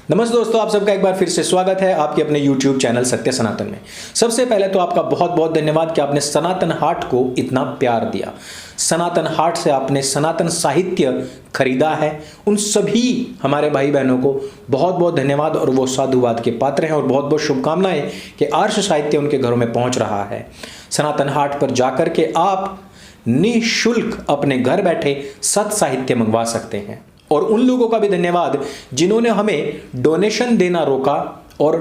नमस्ते दोस्तों, आप सबका एक बार फिर से स्वागत है आपके अपने YouTube चैनल सत्य सनातन में। सबसे पहले तो आपका बहुत बहुत धन्यवाद कि आपने सनातन हाट को इतना प्यार दिया। सनातन हाट से आपने सनातन साहित्य खरीदा है। उन सभी हमारे भाई बहनों को बहुत बहुत धन्यवाद और वो साधुवाद के पात्र हैं और बहुत बहुत शुभकामनाएं कि आर्ष साहित्य उनके घरों में पहुंच रहा है। सनातन हाट पर जाकर के आप निःशुल्क अपने घर बैठे सत साहित्य मंगवा सकते हैं। और उन लोगों का भी धन्यवाद जिन्होंने हमें डोनेशन देना रोका और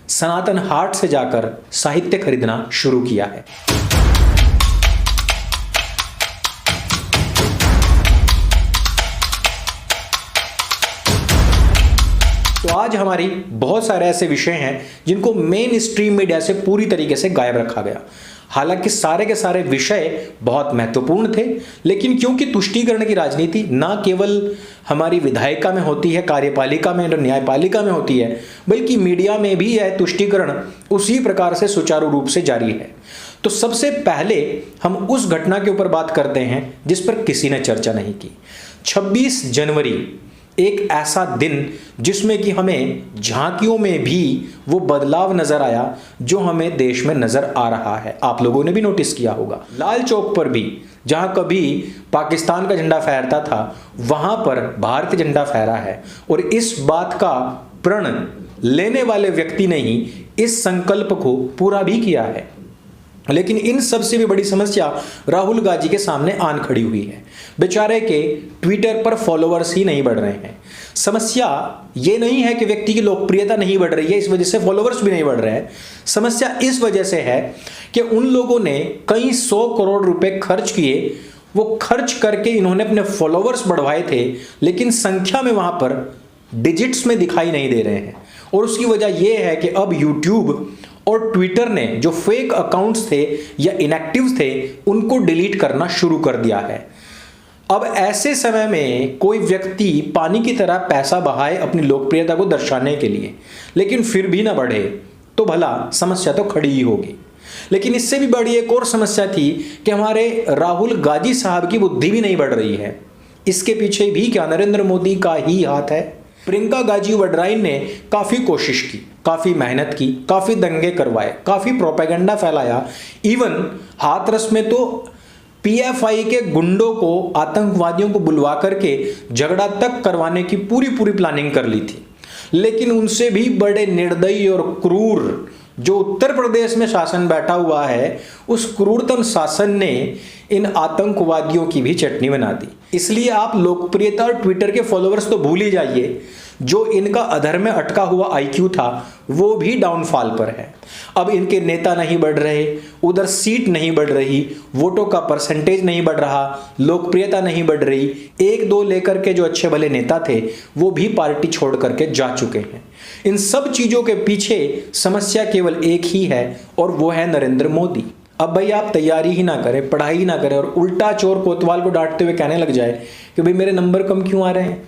सनातन हाट से जाकर साहित्य खरीदना शुरू किया है। तो आज हमारी बहुत सारे ऐसे विषय हैं जिनको मेन स्ट्रीम मीडिया से पूरी तरीके से गायब रखा गया। हालांकि सारे के सारे विषय बहुत महत्वपूर्ण थे, लेकिन क्योंकि तुष्टीकरण की राजनीति ना केवल हमारी विधायिका में होती है, कार्यपालिका में और न्यायपालिका में होती है, बल्कि मीडिया में भी यह तुष्टीकरण उसी प्रकार से सुचारू रूप से जारी है। तो सबसे पहले हम उस घटना के ऊपर बात करते हैं जिस पर किसी ने चर्चा नहीं की। 26 जनवरी एक ऐसा दिन जिसमें कि हमें झांकियों में भी वो बदलाव नजर आया जो हमें देश में नजर आ रहा है। आप लोगों ने भी नोटिस किया होगा, लाल चौक पर भी जहां कभी पाकिस्तान का झंडा फहरता था वहां पर भारतीय झंडा फहरा है। और इस बात का प्रण लेने वाले व्यक्ति ने ही इस संकल्प को पूरा भी किया है। लेकिन इन सबसे भी बड़ी समस्या राहुल गांधी के सामने आन खड़ी हुई है। बेचारे के ट्विटर पर फॉलोअर्स ही नहीं बढ़ रहे हैं। समस्या ये नहीं है कि व्यक्ति की लोकप्रियता नहीं बढ़ रही है, इस वजह से फॉलोअर्स भी नहीं बढ़ रहे हैं। समस्या इस वजह से है कि उन लोगों ने कई 100 करोड़ रुपए खर्च किए। वो खर्च करके इन्होंने अपने फॉलोअर्स बढ़वाए थे, लेकिन संख्या में वहां पर डिजिट्स में दिखाई नहीं दे रहे हैं। और उसकी वजह यह है कि अब यूट्यूब और ट्विटर ने जो फेक अकाउंट्स थे या इनएक्टिव थे उनको डिलीट करना शुरू कर दिया है। अब ऐसे समय में कोई व्यक्ति पानी की तरह पैसा बहाए अपनी लोकप्रियता को दर्शाने के लिए, लेकिन फिर भी ना बढ़े तो भला समस्या तो खड़ी ही होगी। लेकिन इससे भी बड़ी एक और समस्या थी कि हमारे राहुल गांधी साहब की बुद्धि भी नहीं बढ़ रही है। इसके पीछे भी क्या नरेंद्र मोदी का ही हाथ है? प्रियंका गांधी वड्राई ने काफी कोशिश की, काफी मेहनत की, काफी दंगे करवाए, काफी प्रोपेगेंडा फैलाया। इवन हाथरस में तो पीएफआई के गुंडों को, आतंकवादियों को बुलवा करके झगड़ा तक करवाने की पूरी प्लानिंग कर ली थी। लेकिन उनसे भी बड़े निर्दयी और क्रूर जो उत्तर प्रदेश में शासन बैठा हुआ है, उस क्रूरतम शासन ने इन आतंकवादियों की भी चटनी बना दी। इसलिए आप लोकप्रियता और ट्विटर के फॉलोअर्स तो भूल ही जाइए, जो इनका अधर में अटका हुआ आईक्यू था वो भी डाउनफॉल पर है। अब इनके नेता नहीं बढ़ रहे, उधर सीट नहीं बढ़ रही, वोटों का परसेंटेज नहीं बढ़ रहा, लोकप्रियता नहीं बढ़ रही। एक दो लेकर के जो अच्छे भले नेता थे वो भी पार्टी छोड़ करके जा चुके हैं। इन सब चीजों के पीछे समस्या केवल एक ही है और वो है नरेंद्र मोदी। अब भाई आप तैयारी ही ना करें, पढ़ाई ही ना करें और उल्टा चोर कोतवाल को डांटते हुए कहने लग जाए कि भाई मेरे नंबर कम क्यों आ रहे हैं,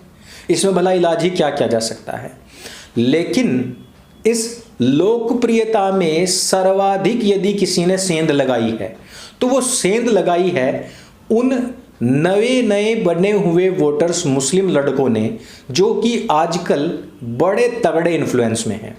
इसमें भला इलाज ही क्या किया जा सकता है। लेकिन इस लोकप्रियता में सर्वाधिक यदि किसी ने सेंध लगाई है तो वो सेंध लगाई है उन नए बने हुए वोटर्स मुस्लिम लड़कों ने, जो कि आजकल बड़े तगड़े इन्फ्लुएंस में हैं।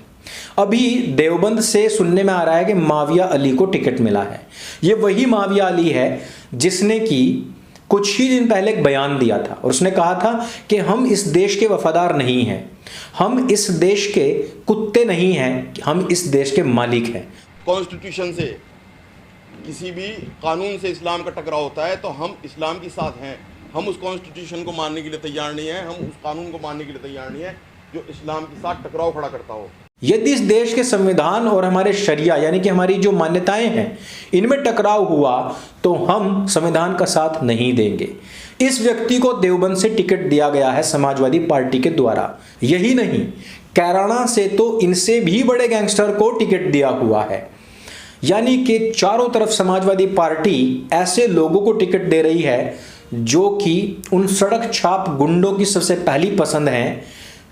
अभी देवबंद से सुनने में आ रहा है कि माविया अली को टिकट मिला है। ये वही माविया अली है जिसने कि कुछ ही दिन पहले एक बयान दिया था और उसने कहा था कि हम इस देश के वफादार नहीं हैं, हम इस देश के कुत्ते नहीं हैं, हम इस देश के मालिक हैं। कॉन्स्टिट्यूशन से, किसी भी कानून से इस्लाम का टकराव होता है तो हम इस्लाम के साथ हैं। हम उस कॉन्स्टिट्यूशन को मानने के लिए तैयार नहीं है, हम उस कानून को मानने के लिए तैयार नहीं है जो इस्लाम के साथ टकराव खड़ा करता हो। यदि इस देश के संविधान और हमारे शरिया यानी कि हमारी जो मान्यताएं हैं इनमें टकराव हुआ तो हम संविधान का साथ नहीं देंगे। इस व्यक्ति को देवबंद से टिकट दिया गया है समाजवादी पार्टी के द्वारा। यही नहीं, कैराना से तो इनसे भी बड़े गैंगस्टर को टिकट दिया हुआ है। यानी कि चारों तरफ समाजवादी पार्टी ऐसे लोगों को टिकट दे रही है जो कि उन सड़क छाप गुंडों की सबसे पहली पसंद हैं,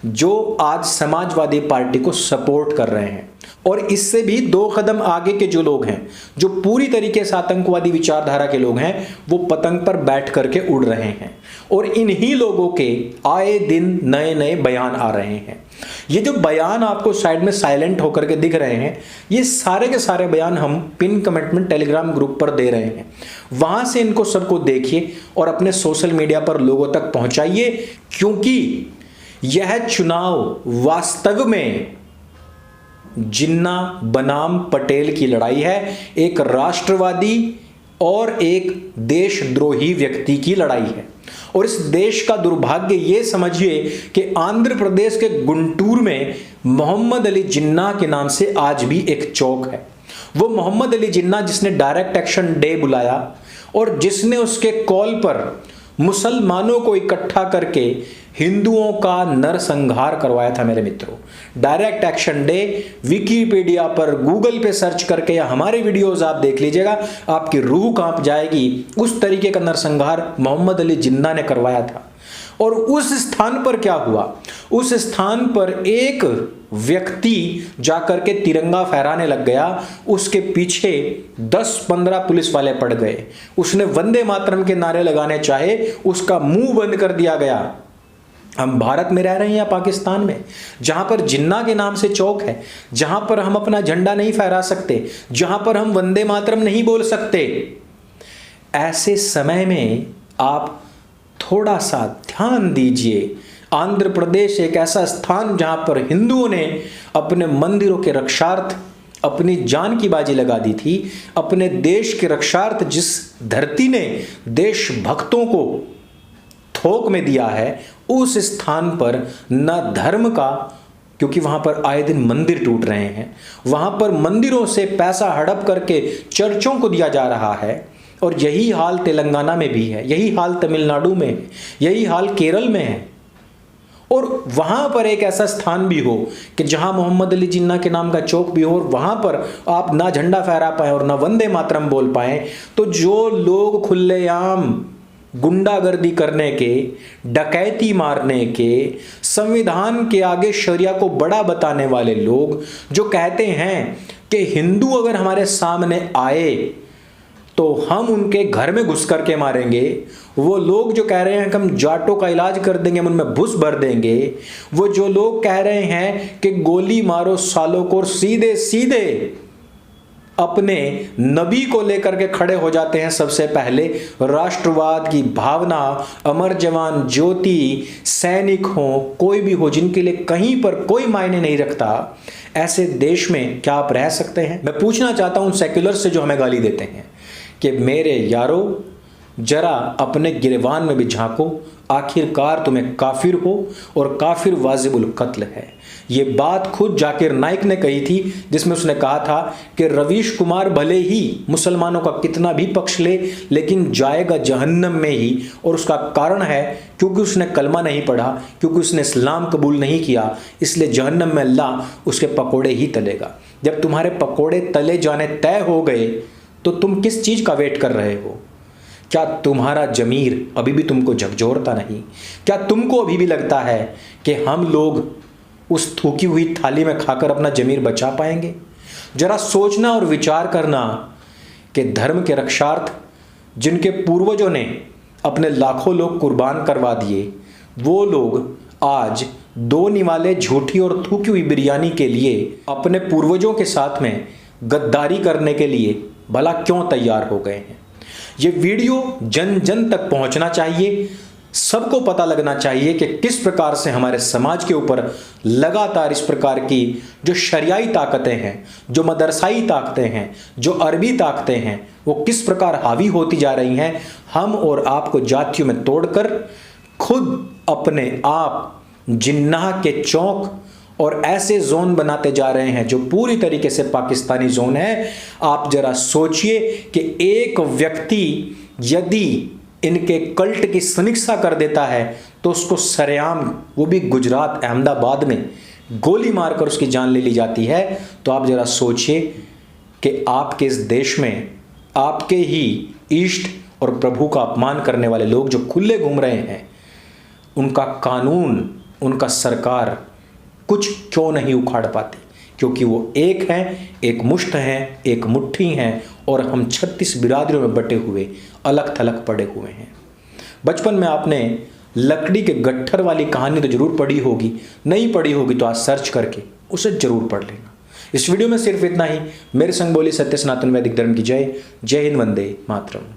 जो आज समाजवादी पार्टी को सपोर्ट कर रहे हैं। और इससे भी 2 कदम आगे के जो लोग हैं, जो पूरी तरीके से आतंकवादी विचारधारा के लोग हैं, वो पतंग पर बैठ करके उड़ रहे हैं। और इन्हीं लोगों के आए दिन नए नए बयान आ रहे हैं। ये जो बयान आपको साइड में साइलेंट होकर के दिख रहे हैं, ये सारे के सारे बयान हम पिन कमेंट में टेलीग्राम ग्रुप पर दे रहे हैं। वहां से इनको सबको देखिए और अपने सोशल मीडिया पर लोगों तक पहुंचाइए, क्योंकि यह चुनाव वास्तव में जिन्ना बनाम पटेल की लड़ाई है। एक राष्ट्रवादी और एक देशद्रोही व्यक्ति की लड़ाई है। और इस देश का दुर्भाग्य ये समझिए कि आंध्र प्रदेश के गुंटूर में मोहम्मद अली जिन्ना के नाम से आज भी एक चौक है। वो मोहम्मद अली जिन्ना जिसने डायरेक्ट एक्शन डे बुलाया और जिसने उसके कॉल पर मुसलमानों को इकट्ठा करके हिंदुओं का नरसंहार करवाया था। मेरे मित्रों, डायरेक्ट एक्शन डे विकिपीडिया पर गूगल पे सर्च करके या हमारे वीडियोस आप देख लीजिएगा, आपकी रूह कांप जाएगी। उस तरीके का नरसंहार मोहम्मद अली जिन्ना ने करवाया था। और उस स्थान पर क्या हुआ, उस स्थान पर एक व्यक्ति जाकर के तिरंगा फहराने लग गया, उसके पीछे 10-15 पुलिस वाले पड़ गए। उसने वंदे मातरम के नारे लगाने चाहे, उसका मुंह बंद कर दिया गया। हम भारत में रह रहे हैं या पाकिस्तान में, जहां पर जिन्ना के नाम से चौक है, जहां पर हम अपना झंडा नहीं फहरा सकते, जहां पर हम वंदे मातरम नहीं बोल सकते। ऐसे समय में आप थोड़ा सा ध्यान दीजिए। आंध्र प्रदेश एक ऐसा स्थान जहां पर हिंदुओं ने अपने मंदिरों के रक्षार्थ अपनी जान की बाजी लगा दी थी, अपने देश के रक्षार्थ जिस धरती ने देशभक्तों को थोक में दिया है, उस स्थान पर न धर्म का, क्योंकि वहां पर आए दिन मंदिर टूट रहे हैं, वहां पर मंदिरों से पैसा हड़प करके चर्चों को दिया जा रहा है। और यही हाल तेलंगाना में भी है, यही हाल तमिलनाडु में है, यही हाल केरल में है। और वहां पर एक ऐसा स्थान भी हो कि जहां मोहम्मद अली जिन्ना के नाम का चौक भी हो और वहां पर आप ना झंडा फहरा पाए और ना वंदे मातरम बोल पाए, तो जो लोग खुलेआम गुंडागर्दी करने के, डकैती मारने के, संविधान के आगे शरिया को बड़ा बताने वाले लोग, जो कहते हैं कि हिंदू अगर हमारे सामने आए तो हम उनके घर में घुस करके मारेंगे, वो लोग जो कह रहे हैं कि हम जाटों का इलाज कर देंगे, हम उनमें भूस भर देंगे, वो जो लोग कह रहे हैं कि गोली मारो सालों को, सीधे सीधे अपने नबी को लेकर के खड़े हो जाते हैं सबसे पहले। राष्ट्रवाद की भावना, अमर जवान ज्योति, सैनिक हो, कोई भी हो, जिनके लिए कहीं पर कोई मायने नहीं रखता, ऐसे देश में क्या आप रह सकते हैं? मैं पूछना चाहता हूं सेक्युलर से जो हमें गाली देते हैं कि मेरे यारो जरा अपने गिरवान में भी झांको, आखिरकार तुम्हें काफिर हो और काफिर वाजिबुल कत्ल है। ये बात खुद जाकिर नाइक ने कही थी, जिसमें उसने कहा था कि रवीश कुमार भले ही मुसलमानों का कितना भी पक्ष ले, लेकिन जाएगा जहन्नम में ही। और उसका कारण है क्योंकि उसने कलमा नहीं पढ़ा, क्योंकि उसने इस्लाम कबूल नहीं किया, इसलिए जहन्नम में अल्लाह उसके पकोड़े ही तलेगा। जब तुम्हारे पकोड़े तले जाने तय हो गए तो तुम किस चीज़ का वेट कर रहे हो? क्या तुम्हारा जमीर अभी भी तुमको झकझोरता नहीं? क्या तुमको अभी भी लगता है कि हम लोग उस थूकी हुई थाली में खाकर अपना जमीर बचा पाएंगे? जरा सोचना और विचार करना कि धर्म के रक्षार्थ जिनके पूर्वजों ने अपने लाखों लोग कुर्बान करवा दिए, वो लोग आज दो निवाले झूठी और थूकी हुई बिरयानी के लिए अपने पूर्वजों के साथ में गद्दारी करने के लिए भला क्यों तैयार हो गए हैं? ये वीडियो जन जन तक पहुंचना चाहिए, सबको पता लगना चाहिए कि किस प्रकार से हमारे समाज के ऊपर लगातार इस प्रकार की जो शरियाई ताकतें हैं, जो मदरसाई ताकतें हैं, जो अरबी ताकतें हैं, वो किस प्रकार हावी होती जा रही हैं। हम और आपको जातियों में तोड़कर खुद अपने आप जिन्नाह के चौक और ऐसे जोन बनाते जा रहे हैं जो पूरी तरीके से पाकिस्तानी जोन है। आप जरा सोचिए कि एक व्यक्ति यदि इनके कल्ट की समीक्षा कर देता है तो उसको सरेआम, वो भी गुजरात अहमदाबाद में, गोली मारकर उसकी जान ले ली जाती है। तो आप जरा सोचिए कि आपके इस देश में आपके ही इष्ट और प्रभु का अपमान करने वाले लोग जो खुले घूम रहे हैं, उनका कानून, उनका सरकार कुछ क्यों नहीं उखाड़ पाती? क्योंकि वो एक हैं, एक मुश्त हैं, एक मुट्ठी हैं और हम 36 बिरादरियों में बटे हुए अलग थलग पड़े हुए हैं। बचपन में आपने लकड़ी के गट्ठर वाली कहानी तो जरूर पढ़ी होगी, नहीं पढ़ी होगी तो आज सर्च करके उसे जरूर पढ़ लेना। इस वीडियो में सिर्फ इतना ही। मेरे संग बोली सत्य सनातन वैदिक धर्म की जय। जय हिंद, वंदे मातरम।